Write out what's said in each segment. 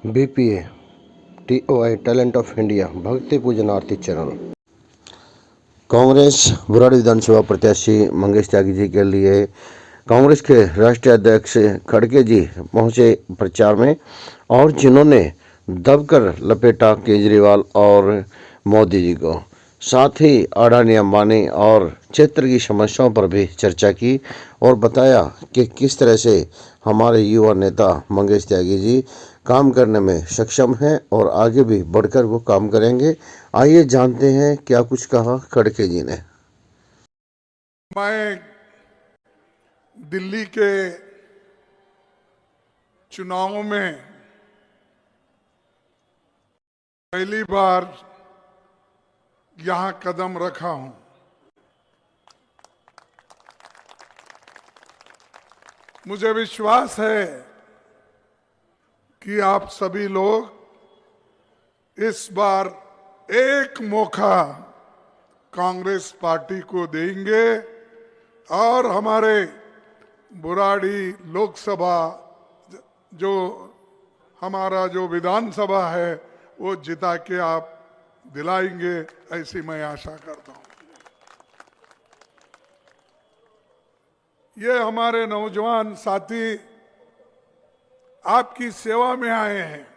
BPA TOI talent of India भक्ति पूजन आरती channel. Congress Burari विधानसभा प्रत्याशी मंगेश त्यागी जी के लिए कांग्रेस के राष्ट्रीय अध्यक्ष खड़गे जी पहुंचे प्रचार में, और जिन्होंने दबकर लपेटा केजरीवाल और मोदी जी को। साथ ही अडानी अंबानी और क्षेत्र की समस्याओं पर भी चर्चा की और बताया कि किस तरह से हमारे युवा नेता मंगेश त्यागी जी काम करने में सक्षम हैं और आगे भी बढ़कर वो काम करेंगे। आइए जानते हैं क्या कुछ कहा खड़गे जी ने। मैं दिल्ली के चुनावों में पहली बार यहां कदम रखा हूं। मुझे विश्वास है कि आप सभी लोग इस बार एक मौका कांग्रेस पार्टी को देंगे और हमारे बुराड़ी लोकसभा जो हमारा जो विधानसभा है वो जिता के आप दिलाएंगे, ऐसी मैं आशा करता हूं। ये हमारे नौजवान साथी आपकी सेवा में आए हैं,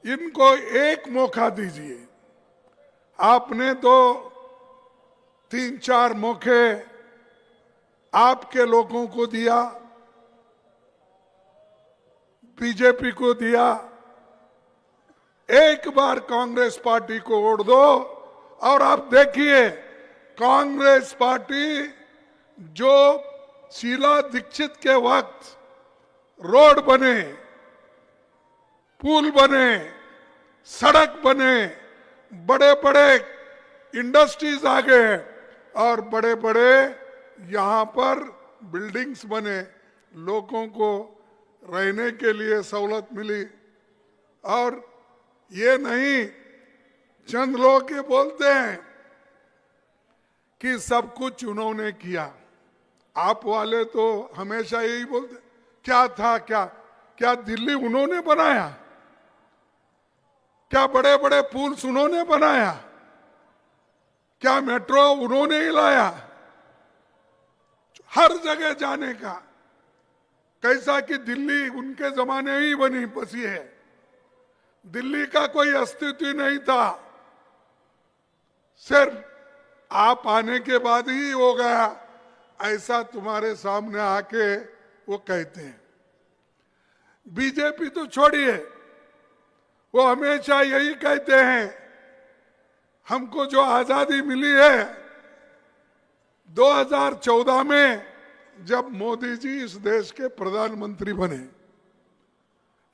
इनको एक मौका दीजिए। आपने तो 3-4 मौके आपके लोगों को दिया, बीजेपी को दिया। एक बार कांग्रेस पार्टी को वोट दो और आप देखिए कांग्रेस पार्टी जो शीला दीक्षित के वक्त रोड बने, पुल बने, सड़क बने, बड़े बड़े इंडस्ट्रीज आ गए और बड़े बड़े यहां पर बिल्डिंग्स बने, लोगों को रहने के लिए सहूलत मिली। और ये नहीं, चंद लोग ये बोलते हैं कि सब कुछ उन्होंने किया। आप वाले तो हमेशा यही बोलते, क्या था, क्या दिल्ली उन्होंने बनाया? क्या बड़े बड़े पुल्स उन्होंने बनाया? क्या मेट्रो उन्होंने ही लाया? हर जगह जाने का, कैसा कि दिल्ली उनके जमाने ही बनी बसी है, दिल्ली का कोई अस्तित्व नहीं था, सिर्फ आप आने के बाद ही हो गया, ऐसा तुम्हारे सामने आके वो कहते हैं। बीजेपी तो छोड़िए, वो हमेशा यही कहते हैं हमको जो आजादी मिली है 2014 में, जब मोदी जी इस देश के प्रधानमंत्री बने।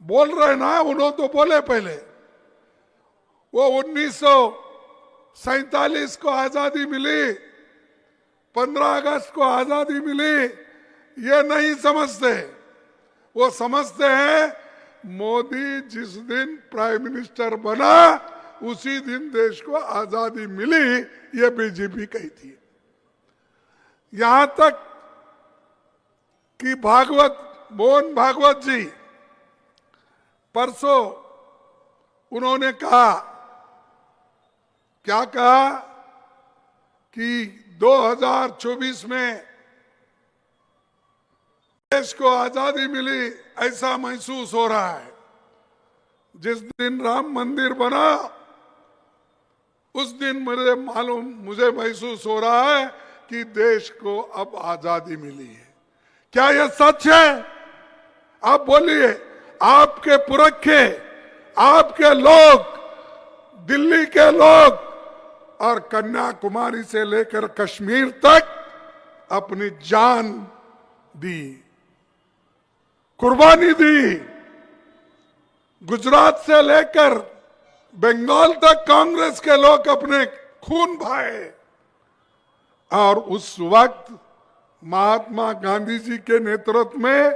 बोल रहे ना, उन्होंने तो बोले पहले, वो 1947 को आजादी मिली, 15 अगस्त को आजादी मिली, ये नहीं समझते। वो समझते हैं मोदी जिस दिन प्राइम मिनिस्टर बना उसी दिन देश को आजादी मिली, ये बीजेपी कहती है। यहां तक कि मोहन भागवत जी परसों उन्होंने कहा, क्या कहा कि 2024 में देश को आजादी मिली ऐसा महसूस हो रहा है। जिस दिन राम मंदिर बना उस दिन मुझे महसूस हो रहा है कि देश को अब आजादी मिली है। क्या यह सच है? आप बोलिए। आपके पुरखे, आपके लोग, दिल्ली के लोग और कन्याकुमारी से लेकर कश्मीर तक अपनी जान दी, कुर्बानी दी। गुजरात से लेकर बंगाल तक कांग्रेस के लोग अपने खून बहाए। और उस वक्त महात्मा गांधी जी के नेतृत्व में,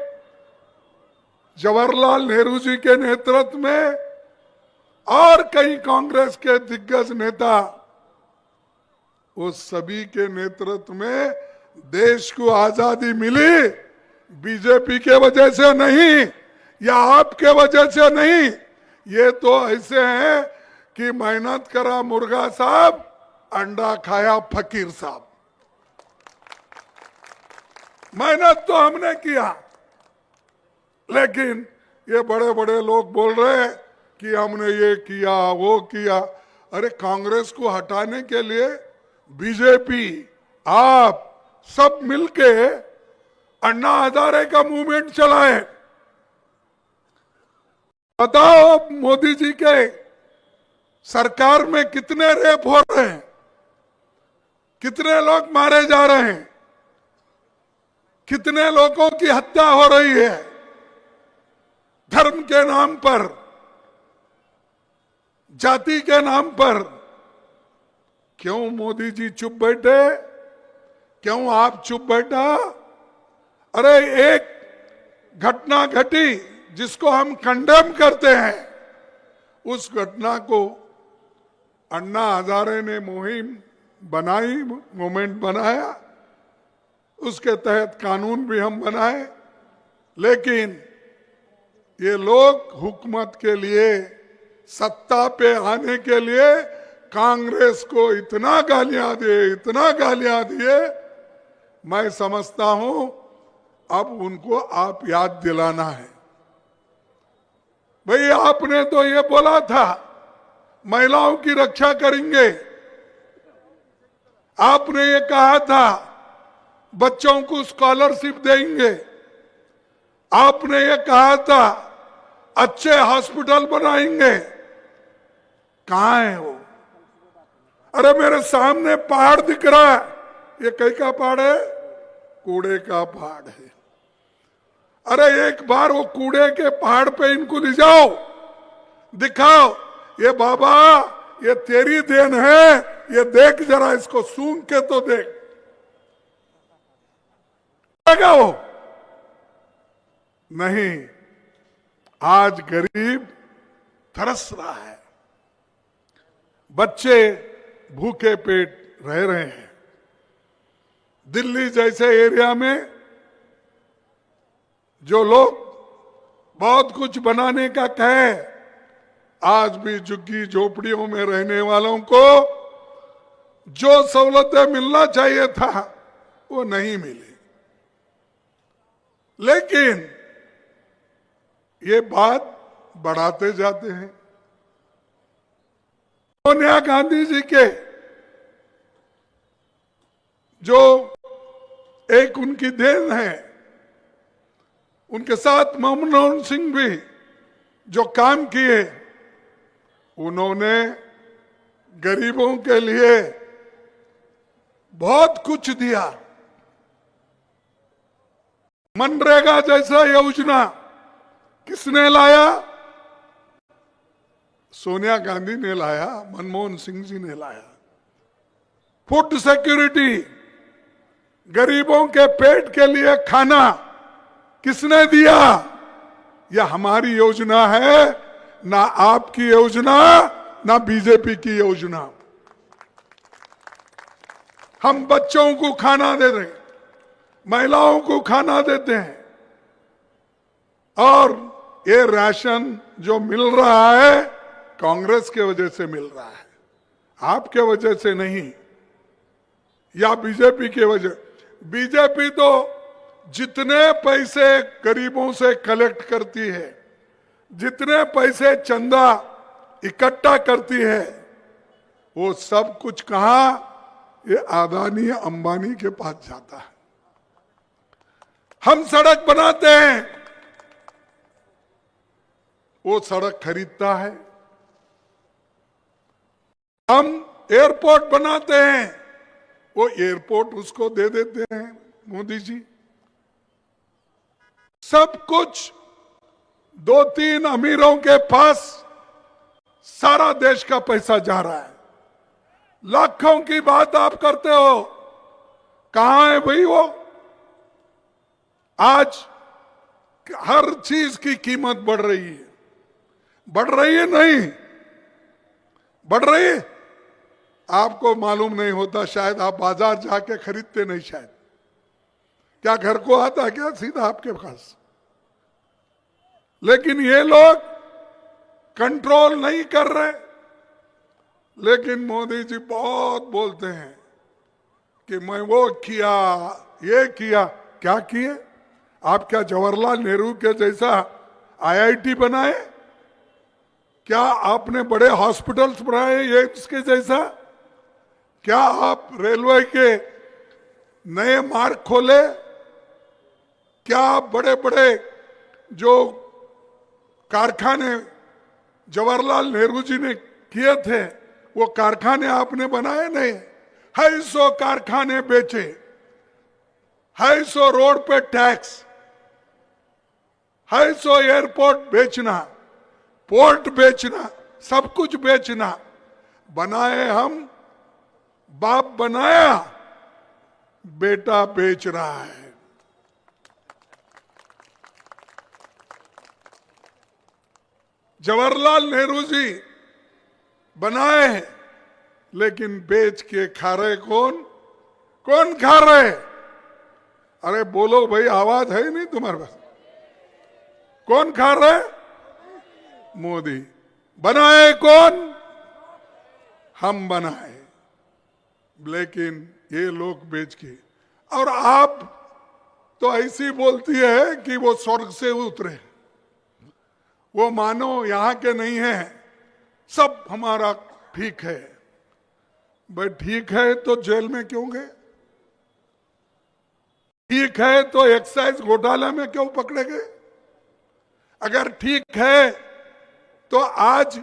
जवाहरलाल नेहरू जी के नेतृत्व में और कई कांग्रेस के दिग्गज नेता, उस सभी के नेतृत्व में देश को आजादी मिली। बीजेपी के वजह से नहीं, या आपके वजह से नहीं, ये तो ऐसे हैं कि मेहनत करा मुर्गा साहब, अंडा खाया फकीर साहब। मेहनत तो हमने किया, लेकिन ये बड़े बड़े लोग बोल रहे हैं कि हमने ये किया वो किया। अरे कांग्रेस को हटाने के लिए बीजेपी, आप सब मिलके अन्ना हजारे का मूवमेंट चलाए। बताओ मोदी जी के सरकार में कितने रेप हो रहे हैं, कितने लोग मारे जा रहे हैं, कितने लोगों की हत्या हो रही है धर्म के नाम पर, जाति के नाम पर। क्यों मोदी जी चुप बैठे? क्यों आप चुप बैठा? अरे एक घटना घटी जिसको हम कंडेम करते हैं, उस घटना को अन्ना हजारे ने मुहिम बनाई, मूवमेंट बनाया, उसके तहत कानून भी हम बनाए। लेकिन ये लोग हुकूमत के लिए, सत्ता पे आने के लिए कांग्रेस को इतना गालियां दिए, इतना गालियां दिए। मैं समझता हूं अब उनको आप याद दिलाना है। भाई आपने तो ये बोला था महिलाओं की रक्षा करेंगे, आपने ये कहा था बच्चों को स्कॉलरशिप देंगे, आपने ये कहा था अच्छे हॉस्पिटल बनाएंगे। कहां है वो? अरे मेरे सामने पहाड़ दिख रहा है, ये कई का पहाड़ है? कूड़े का पहाड़ है। अरे एक बार वो कूड़े के पहाड़ पे इनको ले जाओ, दिखाओ, ये बाबा ये तेरी देन है, ये देख जरा, इसको सूंघ के तो देख। वो नहीं, आज गरीब तरस रहा है, बच्चे भूखे पेट रह रहे हैं। दिल्ली जैसे एरिया में जो लोग बहुत कुछ बनाने का कहे, आज भी झुग्गी झोपड़ियों में रहने वालों को जो सहूलतें मिलना चाहिए था वो नहीं मिली। लेकिन ये बात बढ़ाते जाते हैं। सोनिया गांधी जी के जो एक उनकी देन है, उनके साथ मनमोहन सिंह भी जो काम किए, उन्होंने गरीबों के लिए बहुत कुछ दिया। मनरेगा जैसा योजना किसने लाया? सोनिया गांधी ने लाया, मनमोहन सिंह जी ने लाया। फूड सिक्योरिटी, गरीबों के पेट के लिए खाना किसने दिया? यह हमारी योजना है, ना आपकी योजना, ना बीजेपी की योजना। हम बच्चों को खाना दे रहे हैं, महिलाओं को खाना देते हैं, और ये राशन जो मिल रहा है कांग्रेस के वजह से मिल रहा है, आपके वजह से नहीं, या बीजेपी के वजह। बीजेपी तो जितने पैसे गरीबों से कलेक्ट करती है, जितने पैसे चंदा इकट्ठा करती है, वो सब कुछ कहां? ये अदानी अंबानी के पास जाता है। हम सड़क बनाते हैं, वो सड़क खरीदता है। हम एयरपोर्ट बनाते हैं, वो एयरपोर्ट उसको दे देते हैं मोदी जी। सब कुछ 2-3 अमीरों के पास सारा देश का पैसा जा रहा है। लाखों की बात आप करते हो, कहां है भाई वो? आज हर चीज की कीमत बढ़ रही है। बढ़ रही है? नहीं बढ़ रही है? आपको मालूम नहीं होता, शायद आप बाजार जाके खरीदते नहीं। शायद क्या घर को आता क्या सीधा आपके पास? लेकिन ये लोग कंट्रोल नहीं कर रहे। लेकिन मोदी जी बहुत बोलते हैं कि मैं वो किया, ये किया। क्या किए? आप क्या जवाहरलाल नेहरू के जैसा आईआईटी बनाए? क्या आपने बड़े हॉस्पिटल्स बनाए एम्स के जैसा? क्या आप रेलवे के नए मार्ग खोले? क्या आप बड़े बड़े जो कारखाने जवाहरलाल नेहरू जी ने किए थे वो कारखाने आपने बनाए? नहीं। है सौ कारखाने बेचे, है सौ रोड पे टैक्स, है सौ एयरपोर्ट बेचना, पोर्ट बेचना, सब कुछ बेचना। बनाए हम, बाप बनाया, बेटा बेच रहा है। जवाहरलाल नेहरू जी बनाए हैं, लेकिन बेच के खा रहे कौन? कौन खा रहे? अरे बोलो भाई, आवाज है नहीं तुम्हारे पास? कौन खा रहे? मोदी। बनाए कौन? हम बनाए, लेकिन ये लोग बेच के। और आप तो ऐसी बोलती है कि वो स्वर्ग से उतरे, वो मानो यहां के नहीं है, सब हमारा ठीक है। भाई ठीक है तो जेल में क्यों गए? ठीक है तो एक्साइज घोटाला में क्यों पकड़े गए? अगर ठीक है तो आज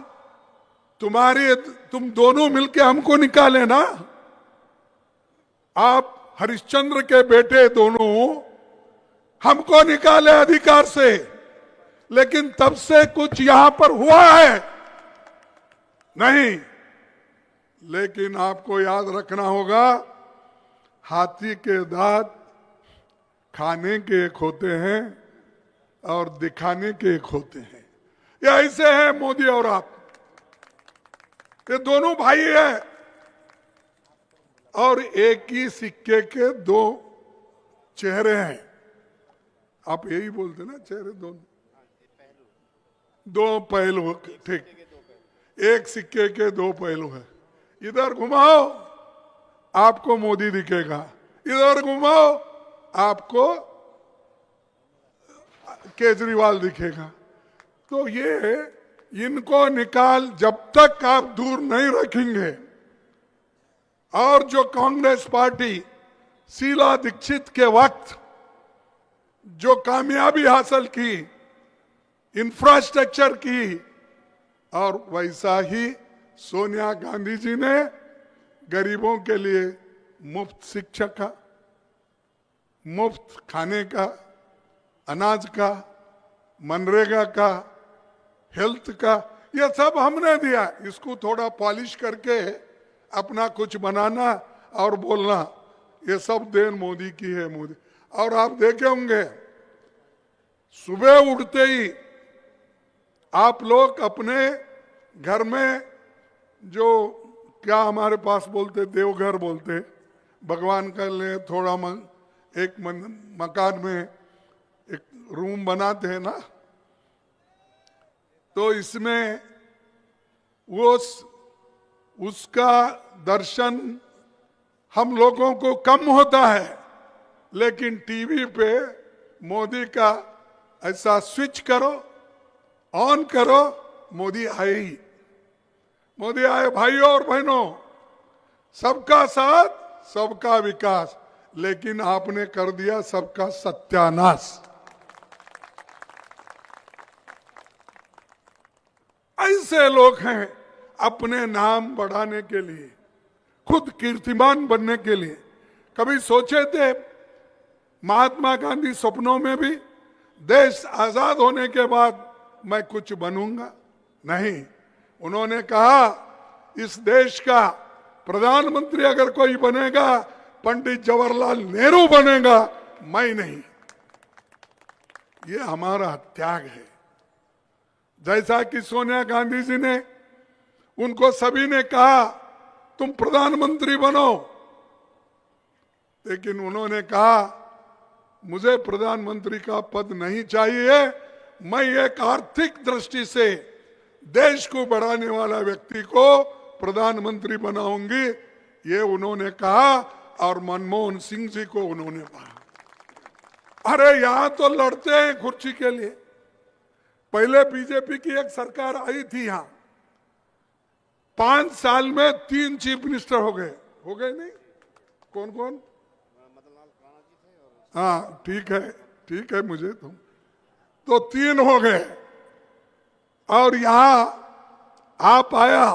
तुम दोनों मिलके हमको निकाले ना। आप हरिश्चंद्र के बेटे दोनों हमको निकाले अधिकार से, लेकिन तब से कुछ यहां पर हुआ है नहीं। लेकिन आपको याद रखना होगा, हाथी के दांत खाने के एक होते हैं और दिखाने के एक होते हैं। ये ऐसे हैं मोदी और आप, ये दोनों भाई हैं और एक ही सिक्के के दो चेहरे हैं। आप यही बोलते ना, चेहरे दोनों, दो पहलू। ठीक, एक सिक्के के दो पहलू है। इधर घुमाओ आपको मोदी दिखेगा, इधर घुमाओ आपको केजरीवाल दिखेगा। तो ये इनको निकाल, जब तक आप दूर नहीं रखेंगे। और जो कांग्रेस पार्टी शीला दीक्षित के वक्त जो कामयाबी हासिल की, इंफ्रास्ट्रक्चर की, और वैसा ही सोनिया गांधी जी ने गरीबों के लिए मुफ्त शिक्षा का, मुफ्त खाने का, अनाज का, मनरेगा का, हेल्थ का, ये सब हमने दिया। इसको थोड़ा पॉलिश करके अपना कुछ बनाना और बोलना, ये सब देन मोदी की है। मोदी। और आप देखे होंगे, सुबह उठते ही आप लोग अपने घर में जो क्या हमारे पास बोलते, देवघर बोलते, भगवान का लिए थोड़ा मकान में एक रूम बनाते हैं ना, तो इसमें वो उसका दर्शन हम लोगों को कम होता है। लेकिन टीवी पे मोदी का ऐसा स्विच करो, ऑन करो, मोदी आए ही। मोदी आए। भाइयों और बहनों, सबका साथ, सबका विकास, लेकिन आपने कर दिया सबका सत्यानाश। ऐसे लोग हैं अपने नाम बढ़ाने के लिए, खुद कीर्तिमान बनने के लिए। कभी सोचे थे महात्मा गांधी सपनों में भी देश आजाद होने के बाद मैं कुछ बनूंगा? नहीं। उन्होंने कहा इस देश का प्रधानमंत्री अगर कोई बनेगा, पंडित जवाहरलाल नेहरू बनेगा, मैं नहीं। ये हमारा त्याग है। जैसा कि सोनिया गांधी जी ने, उनको सभी ने कहा तुम प्रधानमंत्री बनो, लेकिन उन्होंने कहा मुझे प्रधानमंत्री का पद नहीं चाहिए, मैं एक आर्थिक दृष्टि से देश को बढ़ाने वाला व्यक्ति को प्रधानमंत्री बनाऊंगी, ये उन्होंने कहा। और मनमोहन सिंह जी को उन्होंने कहा। अरे यहां तो लड़ते हैं कुर्सी के लिए। पहले बीजेपी की एक सरकार आई थी यहां, 5 साल में 3 चीफ मिनिस्टर हो गए नहीं? कौन कौन? हाँ ठीक है मुझे तो 3 हो गए। और यहां आप आया,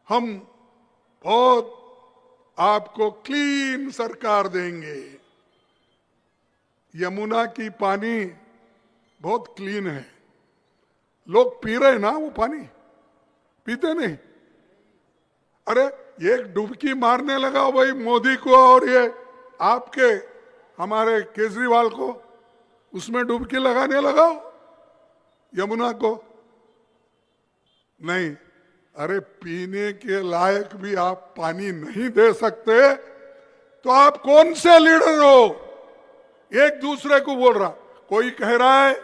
हम बहुत आपको क्लीन सरकार देंगे। यमुना की पानी बहुत क्लीन है, लोग पी रहे ना वो पानी, पीते नहीं। अरे एक डुबकी मारने लगा भाई मोदी को और ये आपके हमारे केजरीवाल को, उसमें डुबकी लगाने लगाओ यमुना को। नहीं, अरे पीने के लायक भी आप पानी नहीं दे सकते तो आप कौन से लीडर हो? एक दूसरे को बोल रहा, कोई कह रहा है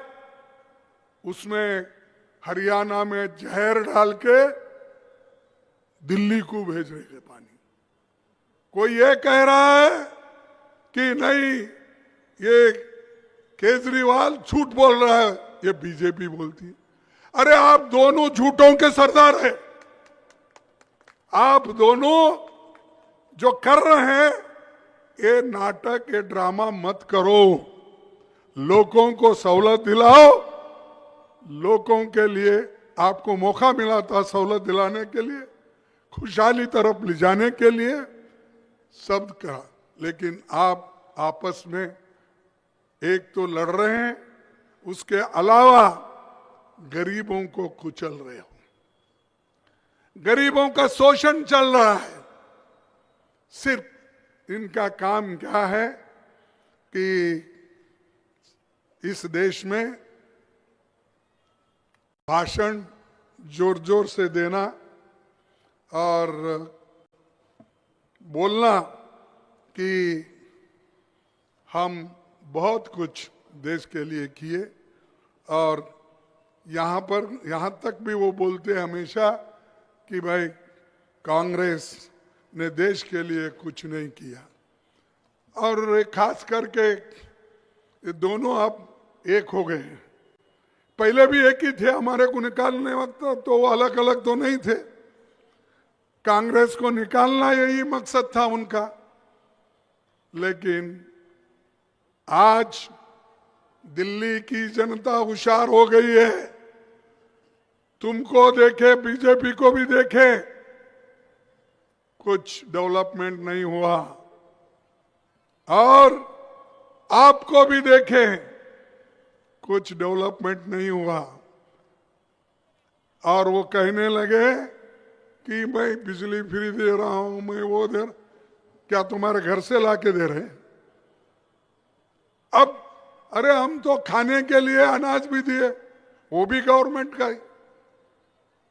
उसमें हरियाणा में जहर डाल के दिल्ली को भेज रहे थे पानी। कोई ये कह रहा है कि नहीं ये केजरीवाल झूठ बोल रहा है, ये बीजेपी बोलती है। अरे आप दोनों झूठों के सरदार हैं। आप दोनों जो कर रहे हैं ये नाटक, ये ड्रामा मत करो। लोगों को सहूलत दिलाओ। लोगों के लिए आपको मौका मिला था सहूलत दिलाने के लिए, खुशहाली तरफ ले जाने के लिए, सब करा। लेकिन आप आपस में एक तो लड़ रहे हैं, उसके अलावा गरीबों को कुचल रहे हो। गरीबों का शोषण चल रहा है। सिर्फ इनका काम क्या है कि इस देश में भाषण जोर जोर से देना और बोलना कि हम बहुत कुछ देश के लिए किए। और यहाँ तक भी वो बोलते हैं हमेशा कि भाई कांग्रेस ने देश के लिए कुछ नहीं किया। और खास करके ये दोनों अब एक हो गए हैं। पहले भी एक ही थे, हमारे को निकालने वक्त तो वो अलग अलग तो नहीं थे। कांग्रेस को निकालना यही मकसद था उनका। लेकिन आज दिल्ली की जनता होशियार हो गई है। तुमको देखे, बीजेपी को भी देखे, कुछ डेवलपमेंट नहीं हुआ। और आपको भी देखे, कुछ डेवलपमेंट नहीं हुआ। और वो कहने लगे कि मैं बिजली फ्री दे रहा हूं, मैं वो दे रहा। क्या तुम्हारे घर से लाके दे रहे? अब अरे हम तो खाने के लिए अनाज भी दिए, वो भी गवर्नमेंट का ही।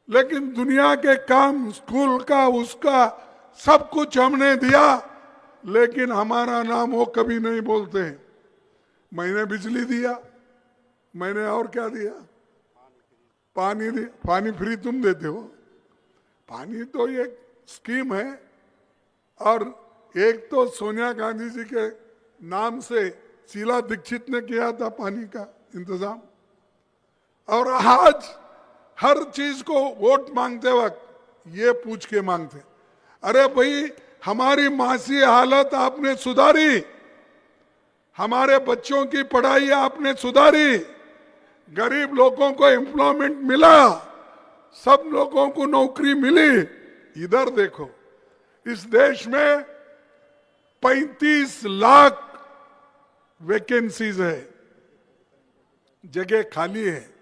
लेकिन दुनिया के काम, स्कूल का, उसका सब कुछ हमने दिया, लेकिन हमारा नाम वो कभी नहीं बोलते। मैंने बिजली दिया, मैंने और क्या दिया? पानी दिया। पानी फ्री तुम देते हो। पानी तो एक स्कीम है। और एक तो सोनिया गांधी जी के नाम से शीला दीक्षित ने किया था पानी का इंतजाम। और आज हर चीज को वोट मांगते वक्त ये पूछ के मांगते, अरे भाई हमारी मासी हालत आपने सुधारी, हमारे बच्चों की पढ़ाई आपने सुधारी, गरीब लोगों को एम्प्लॉयमेंट मिला, सब लोगों को नौकरी मिली। इधर देखो, इस देश में 35 लाख वैकेंसीज है, जगह खाली है।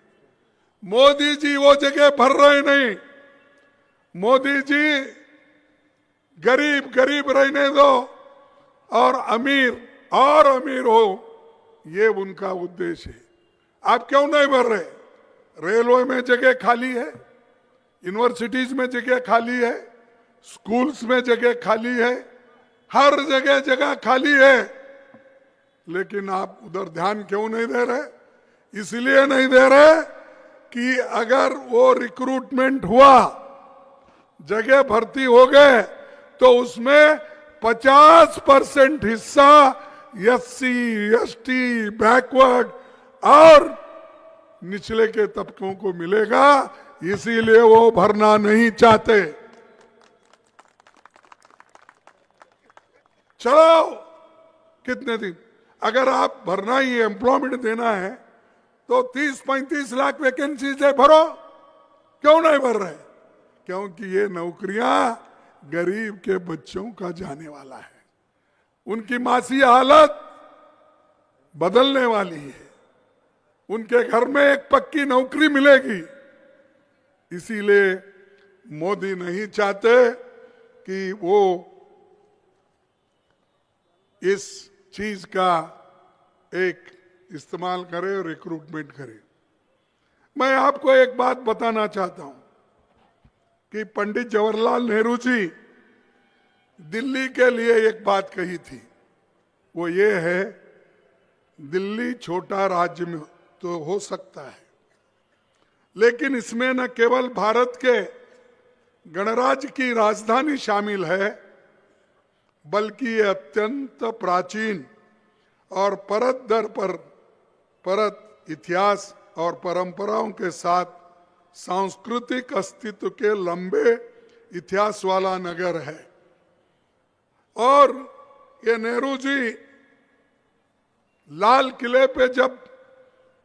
मोदी जी वो जगह भर रहे नहीं। मोदी जी गरीब गरीब रहने दो और अमीर हो, ये उनका उद्देश्य है। आप क्यों नहीं भर रहे? रेलवे में जगह खाली है, यूनिवर्सिटीज में जगह खाली है, स्कूल्स में जगह खाली है, हर जगह जगह खाली है। लेकिन आप उधर ध्यान क्यों नहीं दे रहे? इसलिए नहीं दे रहे कि अगर वो रिक्रूटमेंट हुआ, जगह भर्ती हो गए, तो उसमें 50% हिस्सा एससी, एसटी, बैकवर्ड और निचले के तबकों को मिलेगा, इसीलिए वो भरना नहीं चाहते। चलो कितने दिन, अगर आप भरना ही एम्प्लॉयमेंट देना है तो 30-35 लाख वैकेंसीज है, भरो। क्यों नहीं भर रहे? क्योंकि ये नौकरियां गरीब के बच्चों का जाने वाला है, उनकी मासी हालत बदलने वाली है, उनके घर में एक पक्की नौकरी मिलेगी। इसीलिए मोदी नहीं चाहते कि वो इस चीज का एक इस्तेमाल करे और रिक्रूटमेंट करे। मैं आपको एक बात बताना चाहता हूं कि पंडित जवाहरलाल नेहरू जी दिल्ली के लिए एक बात कही थी, वो ये है, दिल्ली छोटा राज्य में तो हो सकता है, लेकिन इसमें न केवल भारत के गणराज्य की राजधानी शामिल है, बल्कि ये अत्यंत प्राचीन और परत दर परत इतिहास और परंपराओं के साथ सांस्कृतिक अस्तित्व के लंबे इतिहास वाला नगर है। और ये नेहरू जी लाल किले पे जब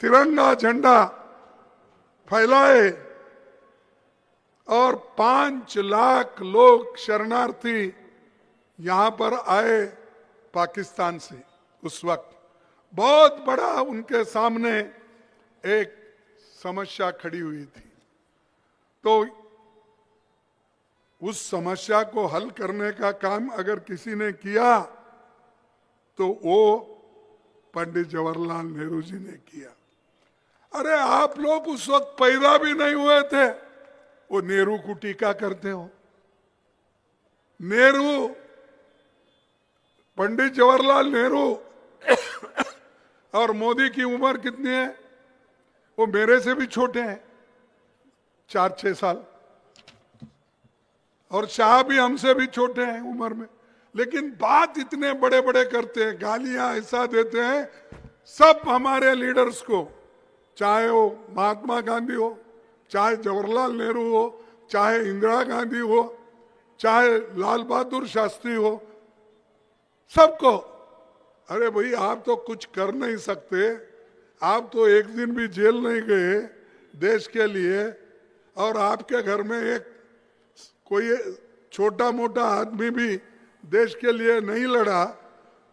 तिरंगा झंडा फैलाए और 5 लाख लोग शरणार्थी यहां पर आए पाकिस्तान से, उस वक्त बहुत बड़ा उनके सामने एक समस्या खड़ी हुई थी। तो उस समस्या को हल करने का काम अगर किसी ने किया तो वो पंडित जवाहरलाल नेहरू जी ने किया। अरे आप लोग उस वक्त पैदा भी नहीं हुए थे, वो नेहरू को टीका करते हो। नेहरू, पंडित जवाहरलाल नेहरू और मोदी की उम्र कितनी है? वो मेरे से भी छोटे हैं, 4-6 साल, और शाह भी हमसे भी छोटे हैं उम्र में, लेकिन बात इतने बड़े बड़े करते हैं, गालियां ऐसा देते हैं सब हमारे लीडर्स को, चाहे वो महात्मा गांधी हो, चाहे जवाहरलाल नेहरू हो, चाहे इंदिरा गांधी हो, चाहे लाल बहादुर शास्त्री हो, सबको। अरे भाई आप तो कुछ कर नहीं सकते, आप तो एक दिन भी जेल नहीं गए देश के लिए, और आपके घर में एक कोई छोटा मोटा आदमी भी देश के लिए नहीं लड़ा,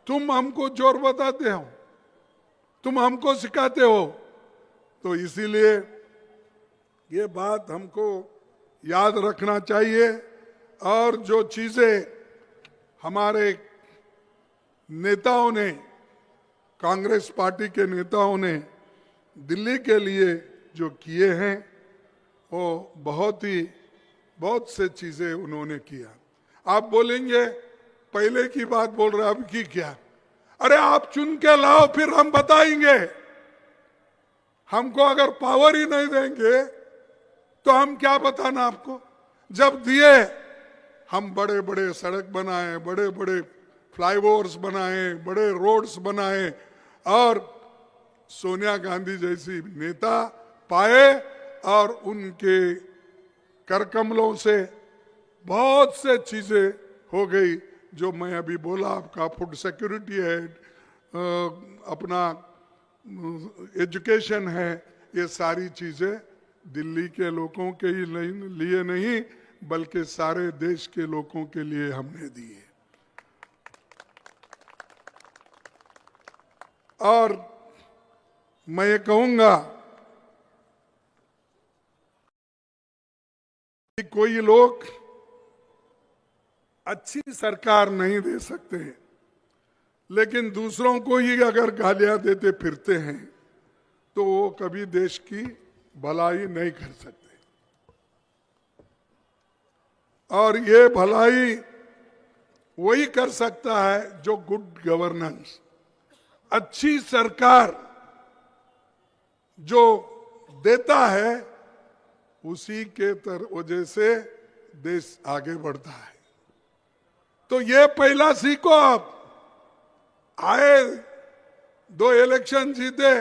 तुम हमको जोर बताते हो, तुम हमको सिखाते हो। तो इसीलिए ये बात हमको याद रखना चाहिए। और जो चीजें हमारे नेताओं ने, कांग्रेस पार्टी के नेताओं ने दिल्ली के लिए जो किए हैं, वो बहुत से चीजें उन्होंने किया। आप बोलेंगे पहले की बात बोल रहे, अब की क्या? अरे आप चुन के लाओ, फिर हम बताएंगे। हमको अगर पावर ही नहीं देंगे तो हम क्या बताना आपको? जब दिए, हम बड़े बड़े सड़क बनाए, बड़े बड़े फ्लाईओवर्स बनाए, बड़े रोड्स बनाए, और सोनिया गांधी जैसी नेता पाए, और उनके करकमलों से बहुत से चीजें हो गई जो मैं अभी बोला। आपका फूड सिक्योरिटी है, अपना एजुकेशन है, ये सारी चीजें दिल्ली के लोगों के ही लिए नहीं बल्कि सारे देश के लोगों के लिए हमने दी है। और मैं ये कहूंगा कि कोई लोग अच्छी सरकार नहीं दे सकते, लेकिन दूसरों को ही अगर गालियां देते फिरते हैं तो वो कभी देश की भलाई नहीं कर सकते। और ये भलाई वही कर सकता है जो गुड गवर्नेंस, अच्छी सरकार जो देता है उसी के वजह से देश आगे बढ़ता है। तो ये पहला सीखो आप। आए 2 इलेक्शन जीते,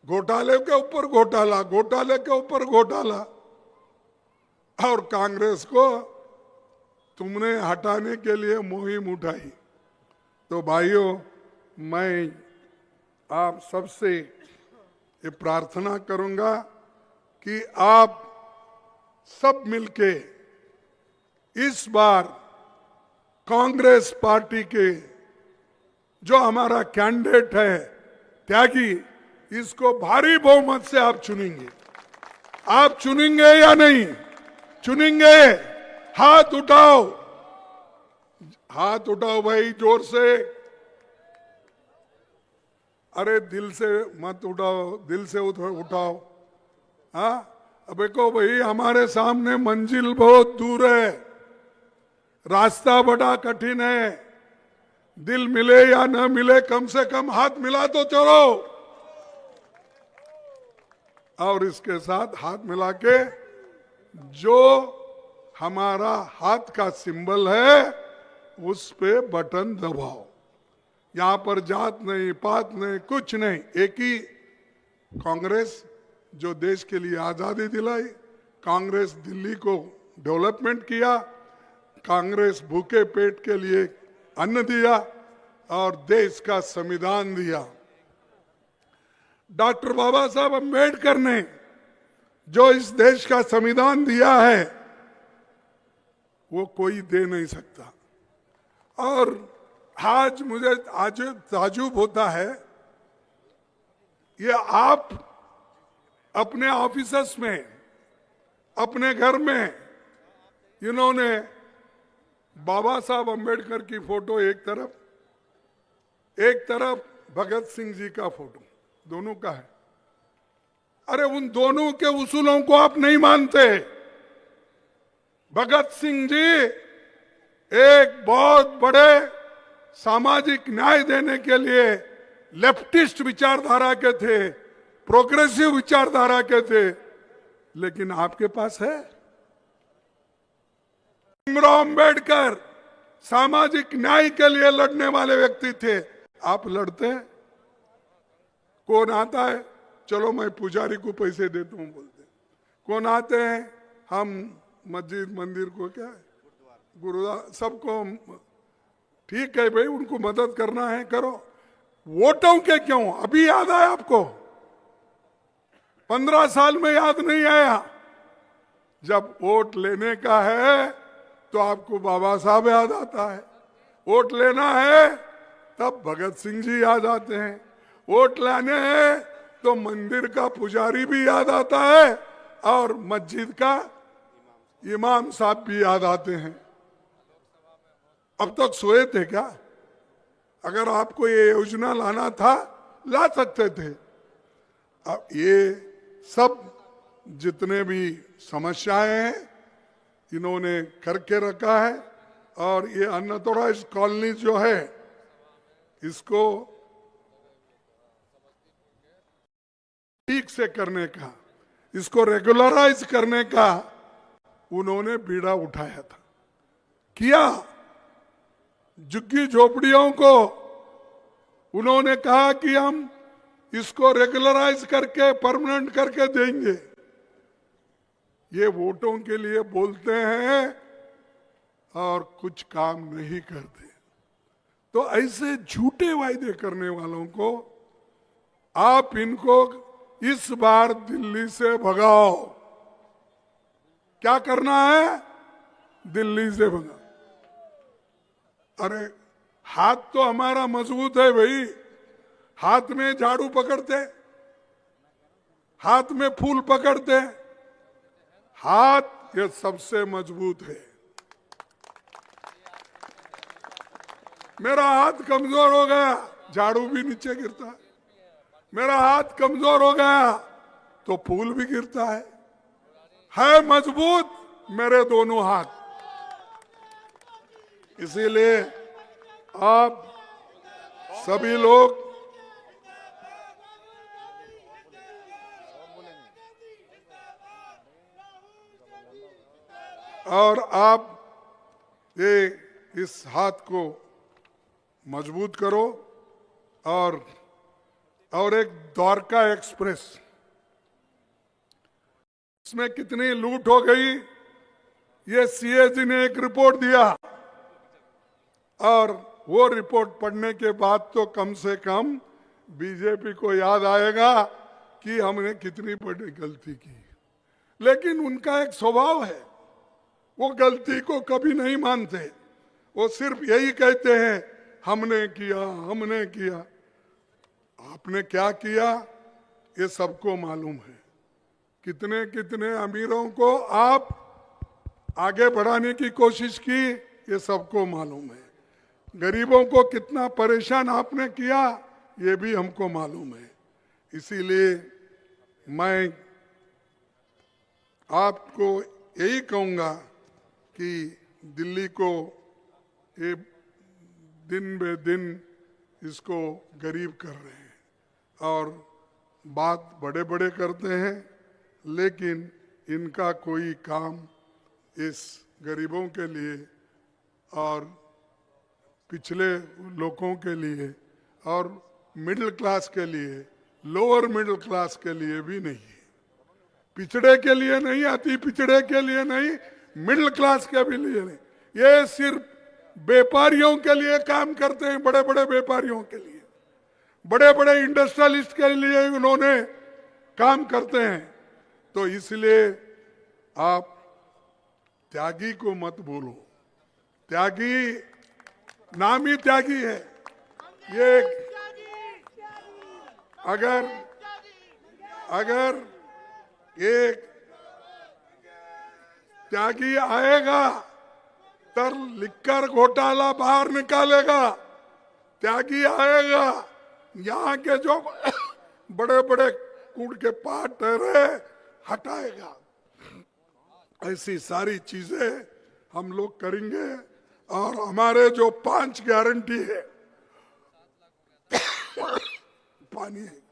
घोटाले के ऊपर घोटाला, घोटाले के ऊपर घोटाला, और कांग्रेस को तुमने हटाने के लिए मुहिम उठाई। तो भाइयों, मैं आप सबसे ये प्रार्थना करूंगा कि आप सब मिलके इस बार कांग्रेस पार्टी के जो हमारा कैंडिडेट है त्यागी, इसको भारी बहुमत से आप चुनेंगे। आप चुनेंगे या नहीं? चुनेंगे? हाथ उठाओ, हाथ उठाओ भाई, जोर से। अरे दिल से मत उठाओ, दिल से उठाओ। हाँ, अब देखो भाई, हमारे सामने मंजिल बहुत दूर है, रास्ता बड़ा कठिन है। दिल मिले या न मिले, कम से कम हाथ मिला तो चलो। और इसके साथ हाथ मिला के जो हमारा हाथ का सिंबल है उस पे बटन दबाओ। यहां पर जात नहीं, पात नहीं, कुछ नहीं, एक ही कांग्रेस जो देश के लिए आजादी दिलाई, कांग्रेस दिल्ली को डेवलपमेंट किया, कांग्रेस भूखे पेट के लिए अन्न दिया और देश का संविधान दिया। डॉक्टर बाबा साहब अम्बेडकर ने जो इस देश का संविधान दिया है वो कोई दे नहीं सकता। और आज मुझे आज ताजुब होता है, ये आप अपने ऑफिसर्स में, अपने घर में, इन्होंने बाबा साहब अम्बेडकर की फोटो एक तरफ भगत सिंह जी का फोटो, दोनों का है। अरे उन दोनों के उसूलों को आप नहीं मानते। भगत सिंह जी एक बहुत बड़े सामाजिक न्याय देने के लिए लेफ्टिस्ट विचारधारा के थे, प्रोग्रेसिव विचारधारा के थे, लेकिन आपके पास है। भीमराव अम्बेडकर सामाजिक न्याय के लिए लड़ने वाले व्यक्ति थे, आप लड़ते हैं? कौन आता है, चलो मैं पुजारी को पैसे देता हूं बोलते। कौन आते हैं, हम मस्जिद मंदिर को, क्या है, गुरुद्वारा, सबको ठीक है भाई, उनको मदद करना है करो। वोटों के क्यों अभी याद आया आपको? 15 साल में याद नहीं आया? जब वोट लेने का है तो आपको बाबा साहब याद आता है, वोट लेना है तब भगत सिंह जी याद आते हैं, वोट लाने हैं तो मंदिर का पुजारी भी याद आता है और मस्जिद का इमाम साहब भी याद आते हैं। अब तक सोए थे क्या? अगर आपको ये योजना लाना था ला सकते थे। अब ये सब जितने भी समस्याएं हैं इन्होंने करके रखा है। और ये अनऑथोराइज कॉलोनी जो है इसको ठीक से करने का, इसको रेगुलराइज करने का उन्होंने बीड़ा उठाया था, किया। झुग्गी झोपड़ियों को उन्होंने कहा कि हम इसको रेगुलराइज करके परमानेंट करके देंगे। ये वोटों के लिए बोलते हैं और कुछ काम नहीं करते। तो ऐसे झूठे वायदे करने वालों को आप इनको इस बार दिल्ली से भगाओ। क्या करना है? दिल्ली से भगाओ। अरे हाथ तो हमारा मजबूत है भाई, हाथ में झाड़ू पकड़ते, हाथ में फूल पकड़ते, हाथ ये सबसे मजबूत है। मेरा हाथ कमजोर हो गया, झाड़ू भी नीचे गिरता है। मेरा हाथ कमजोर हो गया तो फूल भी गिरता है मजबूत मेरे दोनों हाथ। इसीलिए आप सभी लोग और आप ये इस हाथ को मजबूत करो। और एक द्वारका एक्सप्रेस, इसमें कितनी लूट हो गई ये सीएजी ने एक रिपोर्ट दिया, और वो रिपोर्ट पढ़ने के बाद तो कम से कम बीजेपी को याद आएगा कि हमने कितनी बड़ी गलती की। लेकिन उनका एक स्वभाव है, वो गलती को कभी नहीं मानते, वो सिर्फ यही कहते हैं हमने किया, हमने किया। आपने क्या किया ये सबको मालूम है। कितने कितने अमीरों को आप आगे बढ़ाने की कोशिश की ये सबको मालूम है। गरीबों को कितना परेशान आपने किया ये भी हमको मालूम है। इसीलिए मैं आपको यही कहूंगा कि दिल्ली को ये दिन बे दिन इसको गरीब कर रहे हैं और बात बड़े बड़े करते हैं, लेकिन इनका कोई काम इस गरीबों के लिए और पिछले लोगों के लिए और मिडिल क्लास के लिए, लोअर मिडिल क्लास के लिए भी नहीं है। पिछड़े के लिए नहीं, अति पिछड़े के लिए नहीं, मिडिल क्लास के भी लिए नहीं। ये सिर्फ व्यापारियों के लिए काम करते हैं, बड़े बड़े व्यापारियों के लिए, बड़े बड़े इंडस्ट्रियलिस्ट के लिए उन्होंने काम करते हैं। तो इसलिए आप त्यागी को मत भूलो। त्यागी नाम ही त्यागी है। ये अगर एक त्यागी आएगा तर लिखकर घोटाला बाहर निकालेगा। त्यागी आएगा, यहाँ के जो बड़े बड़े कूड़ के पात ठहरे हटाएगा। ऐसी सारी चीजें हम लोग करेंगे और हमारे जो 5 गारंटी है पानी है,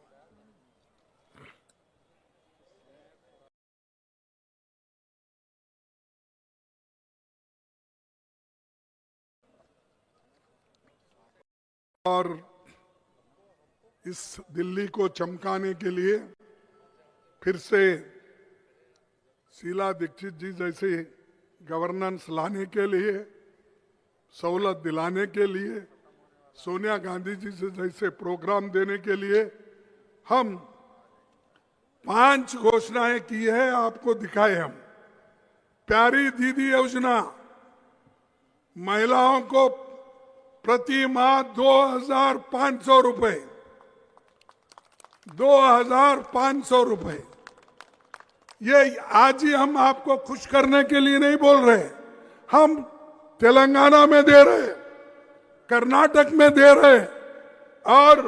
और इस दिल्ली को चमकाने के लिए फिर से शीला दीक्षित जी जैसे गवर्नेंस लाने के लिए, सहूलत दिलाने के लिए, सोनिया गांधी जी से जैसे प्रोग्राम देने के लिए हम 5 घोषणाएं की है, आपको दिखाए हम। प्यारी दीदी योजना, महिलाओं को प्रति माह 2,500 रुपए, 2,500 रुपए। ये आज ही हम आपको खुश करने के लिए नहीं बोल रहे, हम तेलंगाना में दे रहे, कर्नाटक में दे रहे और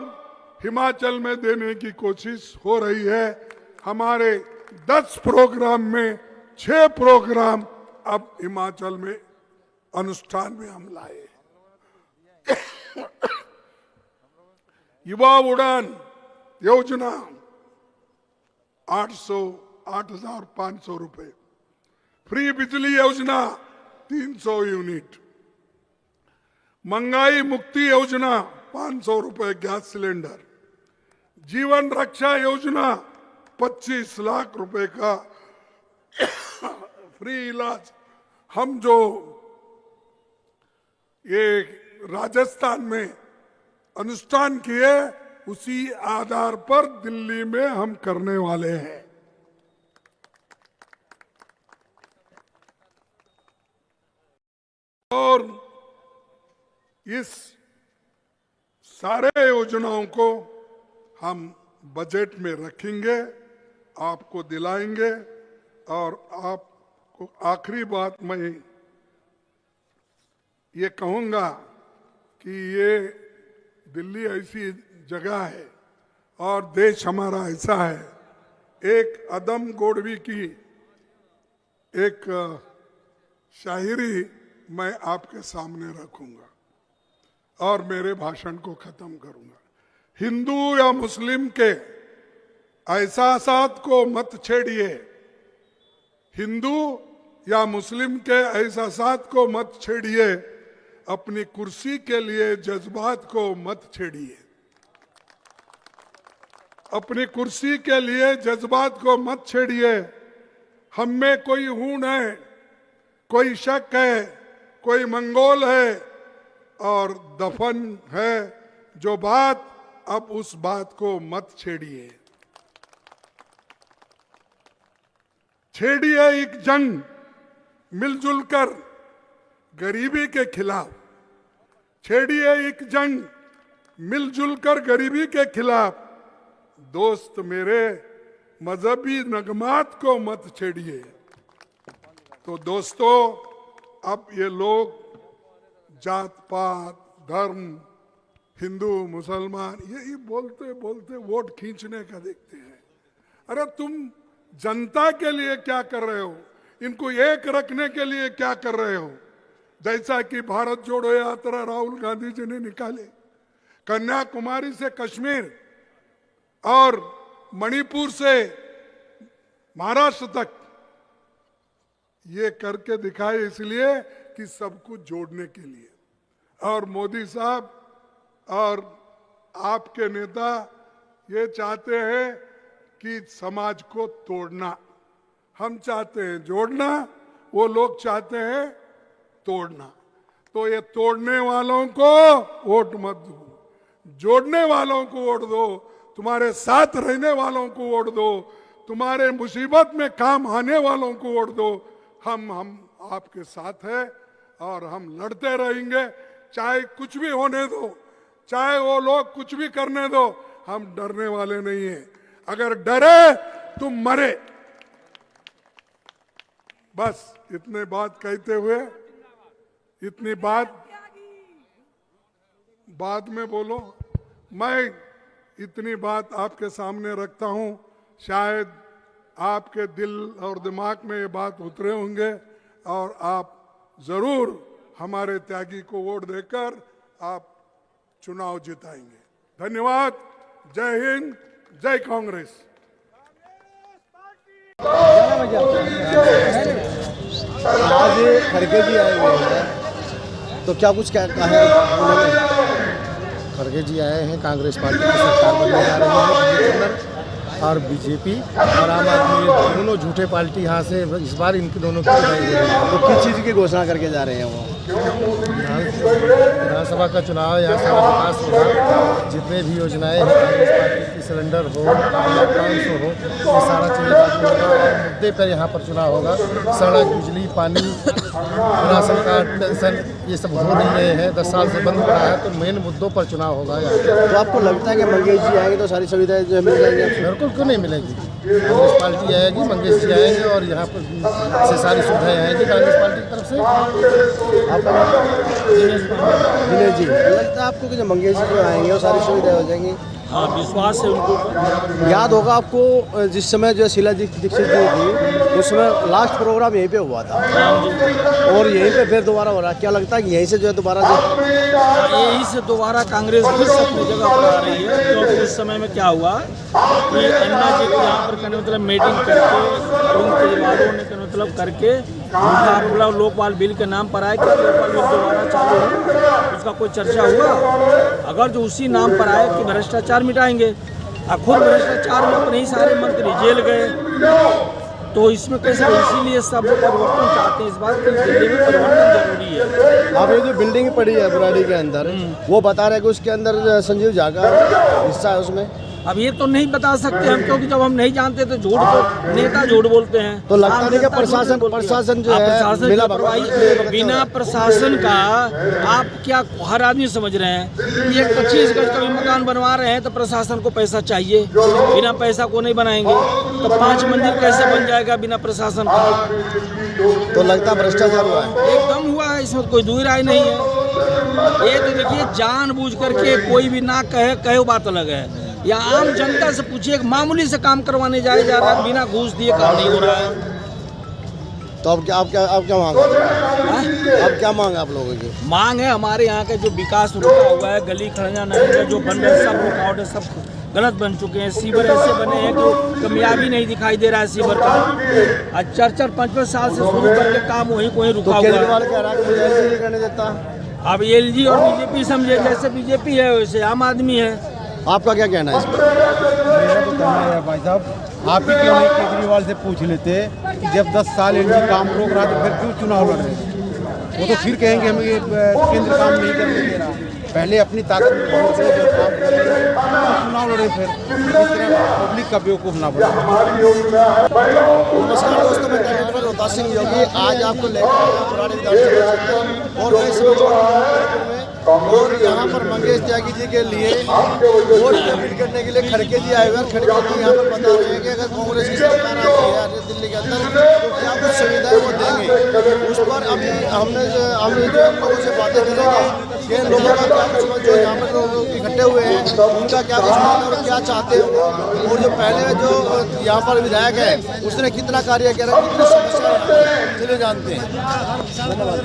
हिमाचल में देने की कोशिश हो रही है। हमारे 10 प्रोग्राम में 6 प्रोग्राम अब हिमाचल में अनुष्ठान में हम लाए। युवा उड़ान योजना 8,500 रुपए, फ्री बिजली योजना 300 यूनिट, महंगाई मुक्ति योजना 500 रुपए गैस सिलेंडर, जीवन रक्षा योजना 25 लाख रुपए का फ्री इलाज। हम जो ये राजस्थान में अनुष्ठान किए उसी आधार पर दिल्ली में हम करने वाले हैं। और इस सारे योजनाओं को हम बजट में रखेंगे, आपको दिलाएंगे। और आपको आखिरी बात मैं ये कहूंगा कि ये दिल्ली ऐसी जगह है और देश हमारा ऐसा है। एक अदम गोडवी की एक शायरी मैं आपके सामने रखूंगा और मेरे भाषण को खत्म करूंगा। हिंदू या मुस्लिम के एहसासात को मत छेड़िए, हिंदू या मुस्लिम के एहसासात को मत छेड़िए, अपनी कुर्सी के लिए जज्बात को मत छेड़िए। अपनी कुर्सी के लिए जज्बात को मत छेड़िए। हम में कोई हून है, कोई शक है, कोई मंगोल है और दफन है जो बात, अब उस बात को मत छेड़िए। छेड़िए एक जंग मिलजुल कर गरीबी के खिलाफ। छेड़िए एक जंग मिलजुल कर गरीबी के खिलाफ। दोस्त मेरे, मजहबी नगमात को मत छेड़िए। तो दोस्तों, अब ये लोग जात पात, धर्म, हिंदू मुसलमान यही बोलते बोलते वोट खींचने का देखते हैं। अरे तुम जनता के लिए क्या कर रहे हो? इनको एक रखने के लिए क्या कर रहे हो? जैसा कि भारत जोड़ो यात्रा राहुल गांधी जी ने निकाले, कन्याकुमारी से कश्मीर और मणिपुर से महाराष्ट्र तक, ये करके दिखाए इसलिए कि सब कुछ जोड़ने के लिए। और मोदी साहब और आपके नेता ये चाहते हैं कि समाज को तोड़ना। हम चाहते हैं जोड़ना, वो लोग चाहते हैं तोड़ना। तो ये तोड़ने वालों को वोट मत दो, जोड़ने वालों को वोट दो, तुम्हारे साथ रहने वालों को वोट दो, तुम्हारे मुसीबत में काम आने वालों को वोट दो। हम आपके साथ हैं और हम लड़ते रहेंगे, चाहे कुछ भी होने दो, चाहे वो लोग कुछ भी करने दो, हम डरने वाले नहीं हैं। अगर डरे तुम मरे। बस इतने बात कहते हुए, इतनी बात बाद में बोलो, मैं इतनी बात आपके सामने रखता हूं। शायद आपके दिल और दिमाग में ये बात उतरे होंगे और आप जरूर हमारे त्यागी को वोट देकर आप चुनाव जिताएंगे। धन्यवाद। जय हिंद, जय कांग्रेस। आज खड़गे जी आए हुए हैं, तो क्या कुछ कहा है उन्होंने? खड़गे जी आए हैं, कांग्रेस पार्टी की सरकार बनने जा रही है दिल्ली के अंदर, और बीजेपी और आम आदमी दोनों झूठे पार्टी यहाँ से इस बार इनके दोनों की लड़ाई हो रही है। तो किस चीज़ की घोषणा करके जा रहे हैं वो? विधानसभा का चुनाव, यहाँ सारा विकास होगा, जितने भी योजनाएं हैं कांग्रेस पार्टी की, सिलेंडर हो या 500 हो, ये सारा चीज़ें लागू होगा और मुद्दे पर यहाँ पर चुनाव होगा। सड़क, बिजली, पानी, राशन कार्ड, पेंशन, ये सब हो नहीं रहे हैं, 10 साल से बंद पड़ा है। तो मेन मुद्दों पर चुनाव होगा यहाँ। तो आपको लगता है कि मंगेश जी आएंगे तो सारी सुविधाएं जो मिल जाएंगी? बिल्कुल क्यों नहीं मिलेगी। कांग्रेस पार्टी आएगी, मंगेश जी आएंगे और यहाँ पर से सारी सुविधाएं आएंगी कांग्रेस पार्टी की तरफ से। दिनेश जी, लगता है आपको कि जो मंगेश जी जो आएंगे वो सारी सुविधाएं हो जाएंगी? हाँ, विश्वास है उनको। याद होगा आपको जिस समय जो शीला दीक्षित जी थी, उस समय लास्ट प्रोग्राम यहीं पे हुआ था और यहीं पे फिर दोबारा हो रहा है। क्या लगता है कि यहीं से जो है दोबारा यहीं से दोबारा कांग्रेस भी अपनी जगह पर आ रही है? क्योंकि उस समय में क्या हुआ कि अन्ना जी को यहाँ पर कहने मतलब मीटिंग करके, अरुण केजरीवाल ने कहने मतलब करके लोकपाल बिल के नाम पर आए कि लोकपाल बिल दोबारा चालू हो, उसका कोई चर्चा हुआ? अगर जो उसी नाम पर आए कि भ्रष्टाचार मिटाएंगे, और खुद भ्रष्टाचार में अपने ही सारे मंत्री जेल गए, तो इसमें कैसे? इसीलिए सब परिवर्तन चाहते हैं इस बात की, दिल्ली में परिवर्तन जरूरी है। अब ये जो बिल्डिंग पड़ी है बुराड़ी के अंदर, वो बता रहे कि उसके अंदर संजीव झा का हिस्सा है उसमें। अब ये तो नहीं बता सकते हम, क्योंकि जब हम नहीं जानते तो झूठ तो नेता झूठ बोलते हैं। तो लगता नहीं कि प्रशासन जो है बिना प्रशासन का आप क्या हर आदमी समझ रहे हैं? ये 25 गज का भी मकान बनवा रहे हैं तो प्रशासन को पैसा चाहिए, बिना पैसा को नहीं बनाएंगे। तो 5 मंदिर कैसे बन जाएगा बिना प्रशासन का? तो लगता है भ्रष्टाचार हुआ है, एकदम हुआ है, इसमें कोई दूर राय नहीं है। ये तो देखिए, जानबूझ करके कोई भी ना कहे बात अलग है, या आम जनता से पूछिए, मामूली से काम करवाने जा रहा है, बिना घूस दिए काम नहीं हो रहा है। तो अब क्या मांग है? अब क्या मांग है आप लोगों की? मांग है हमारे यहाँ के जो विकास रुका हुआ है, गली खड़ियाँ नहीं है जो बन रहे, सब रुकावट है, सब गलत बन चुके हैं। सीवर ऐसे बने हैं कि कामयाबी नहीं दिखाई दे रहा है सीवर का। आज 4-5 साल से शुरू करके काम वहीं को रुका हुआ है। केजरीवाल कह रहा है कि मुझे एलजी नहीं करने देता। अब एलजी और बीजेपी समझे, जैसे बीजेपी है वैसे आम आदमी है। आपका क्या कहना है इस पर? मेरा तो कहना है भाई साहब, आप ही क्यों नहीं केजरीवाल से पूछ लेते कि जब 10 साल एनडीए काम रोक रहा तो फिर क्यों चुनाव लड़ रहे? वो तो फिर कहेंगे हमें ये केंद्र काम नहीं करने दे रहा। पहले अपनी ताकत में काम करें, चुनाव लड़े, फिर इस तरह पब्लिक का बेवकूफ़ ना बने। नमस्कार दोस्तों, मैं कैनेटर रोहतास सिंह योगी आज आपको लेकर पुराने विधानसभा क्षेत्र और कई समय में और यहाँ पर मंगेश त्यागी जी के लिए वोट अपील करने के लिए खड़के जी आए हुए हैं। खड़के जी यहाँ पर बता रहे हैं कि अगर कांग्रेस की सरकार आती है दिल्ली के अंदर तो क्या कुछ सुविधाएं वो देंगे। उस पर अभी हमने जो लोगों से बातें करेंगे कि लोगों का क्या कुछ जो यहाँ पर लोग इकट्ठे हुए हैं उनका क्या कुछ मानना है और क्या चाहते हैं, और जो पहले जो यहाँ पर विधायक है उसने कितना कार्य किया, कितनी समस्या चले जानते हैं। धन्यवाद।